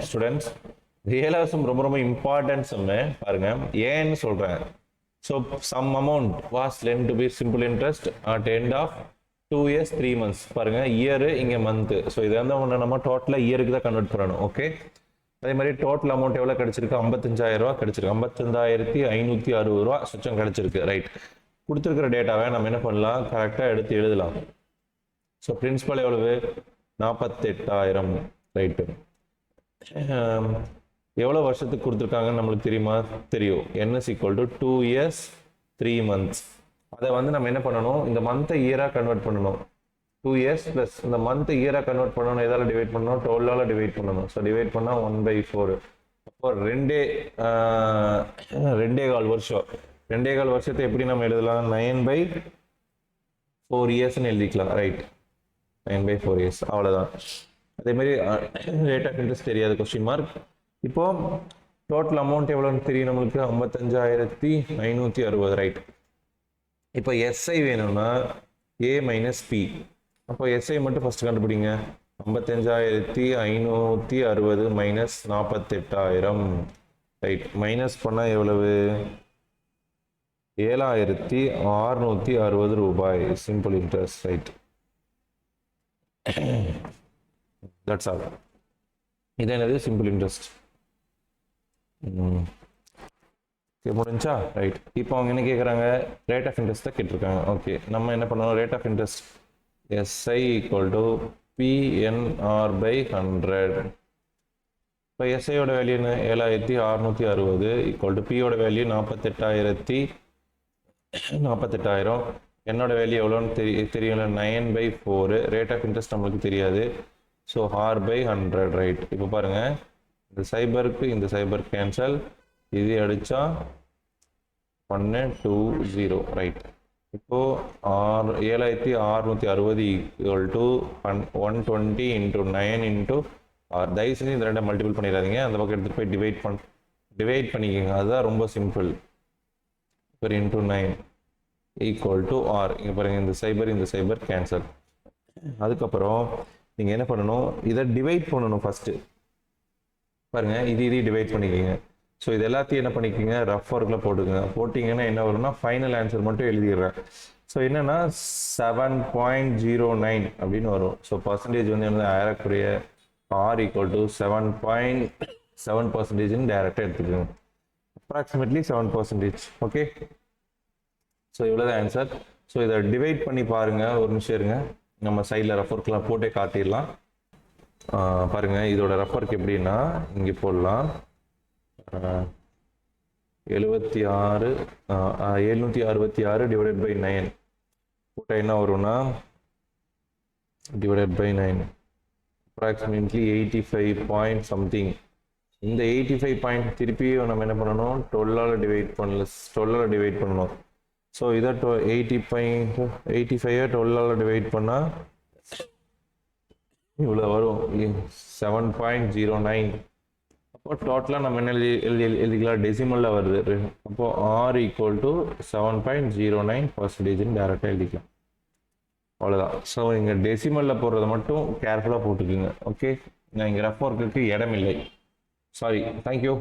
Students real some ரொம்ப ரொம்ப important சம்மு பாருங்க ஏன்னு சொல்றேன். So some amount was lent to B simple interest at end of 2 years 3 months. பாருங்க இயர் இங்கே மந்த். ஸோ இதை வந்து ஒன்று நம்ம டோட்டலாக இயருக்கு தான் கன்வெர்ட் பண்ணணும். ஓகே, அதே மாதிரி டோட்டல் அமௌண்ட் எவ்வளோ கிடைச்சிருக்கு? 55,000 ரூபா கிடைச்சிருக்கு. 55,560 ரூபா சுச்சம் கிடைச்சிருக்கு. ரைட், கொடுத்துருக்கிற டேட்டாவை நம்ம என்ன பண்ணலாம்? கரெக்டாக எடுத்து எழுதலாம். ஸோ பிரின்சிபல் எவ்வளவு? 48,000. ரைட்டு, எவ்வளோ வருஷத்துக்கு கொடுத்துருக்காங்கன்னு நம்மளுக்கு தெரியுமா? தெரியும். n is equal to 2 years 3 months. அதை வந்து நம்ம என்ன பண்ணணும்? இந்த மந்த்தை இயராக கன்வெர்ட் பண்ணணும். 2 years ப்ளஸ் இந்த மந்த்தை இயராக கன்வெர்ட் பண்ணணும். எதால் டிவைட் பண்ணணும்? 12ஆல் டிவைட் பண்ணணும். ஸோ டிவைட் பண்ணால் 1/4. அப்போ 2.25 வருஷம். 2.25 வருஷத்தை எப்படி நம்ம எழுதலாம்? 9/4 yearsன்னு எழுதிக்கலாம். Right, 9/4 years. அவ்வளோதான். அதே மாதிரி ரேட் ஆஃப் இன்ட்ரெஸ்ட் தெரியாது, கொஸ்டின் மார்க். இப்போ டோட்டல் அமௌண்ட் எவ்வளோன்னு தெரியும் நம்மளுக்கு? 55,560. ரைட், இப்போ எஸ்ஐ வேணும்னா ஏ மைனஸ் பி. அப்போ எஸ்ஐ மட்டும் ஃபர்ஸ்ட் கண்டுபிடிங்க. 55,560 மைனஸ் 48,000. ரைட், மைனஸ் பண்ணால் எவ்வளவு? 7,660 ரூபாய் simple interest. Right, that's all. இது என்னது? Simple interest. முடிஞ்சா? ரைட், இப்போ அவங்க என்ன கேட்குறாங்க? ரேட் ஆஃப் இன்ட்ரெஸ்ட் தான் கேட்டிருக்காங்க. ஓகே, நம்ம என்ன பண்ணணும்? Rate of interest SI equal to PNR/100. இப்போ எஸ்ஐயோட வேல்யூ என்ன? 7,660 ஈக்குவல் டு பியோட வேல்யூ 48,000. என்னோட வேல்யூ எவ்வளோன்னு தெரியல, 9/4. ரேட் ஆஃப் இன்ட்ரெஸ்ட் நம்மளுக்கு தெரியாது. So R/100. ரைட், இப்போ பாருங்க, இந்த சைபருக்கு இந்த சைபர் கேன்சல், இது அடிச்சா 120. ரைட், இப்போ 7,660 equal to 120 into 9 into R. தயவு செஞ்சு இந்த ரெண்டை மல்டிபிள் பண்ணிடாதீங்க, அந்த பக்கம் எடுத்துகிட்டு போய் டிவைட் பண்ணிக்கோங்க. அதுதான் ரொம்ப சிம்பிள். இப்போ இன்ட்டு 9 ஈக்குவல் டு R. இங்கே பாருங்கள், இந்த சைபர் கேன்சல். அதுக்கப்புறம் நீங்கள் என்ன பண்ணணும்? இதை டிவைட் பண்ணணும் ஃபஸ்ட்டு. பாருங்கள், இது டிவைட் பண்ணிக்கோங்க. ஸோ இது எல்லாத்தையும் என்ன பண்ணிக்கோங்க? ரஃப் ஒர்க்கில் போட்டுக்கோங்க. போட்டிங்கன்னா என்ன வரும்னா ஃபைனல் ஆன்சர் மட்டும் எழுதிடுறேன். ஸோ என்னென்னா 7.09 அப்படின்னு வரும். ஸோ பர்சன்டேஜ் வந்து என்ன? ஏறக்குறைய R ஈக்குவல் டு 7.7% டைரெக்டாக எடுத்துக்கோங்க. அப்ராக்சிமேட்லி 7%. ஓகே, ஸோ இவ்வளோதான் ஆன்சர். ஸோ இதை டிவைட் பண்ணி பாருங்கள். ஒரு நிமிஷம் இருங்க, நம்ம சைடில் ரஃப் ஒர்க்லாம் போட்டே காட்டிடலாம். பாருங்கள், இதோட ரஃப் ஒர்க் எப்படின்னா இங்கே போடலாம். 766 டிவைடட் பை 9 போட்டால் என்ன வரும்னா divided by 9 approximately 85 point something. இந்த 85 பாயிண்ட் திருப்பி நம்ம என்ன பண்ணணும்? 12ஆல் டிவைட் பண்ணணும். ஸோ இதை 85 12ஆல் டிவைட் பண்ணால் இவ்வளோ வரும், 7.09. அப்போ டோட்டலாக நம்ம என்ன எழுதிக்கலாம்? டெசிமலில் வருது. அப்போ R ஈக்குவல் டு 7.09% டேரெக்டாக எழுதிக்கலாம். அவ்வளோதான். ஸோ இங்கே டெசிமலில் போடுறத மட்டும் கேர்ஃபுல்லாக போட்டுக்குங்க. ஓகே, நான் இங்கே ரஃப் ஒர்க்குக்கு இடம் இல்லை. Sorry, thank you.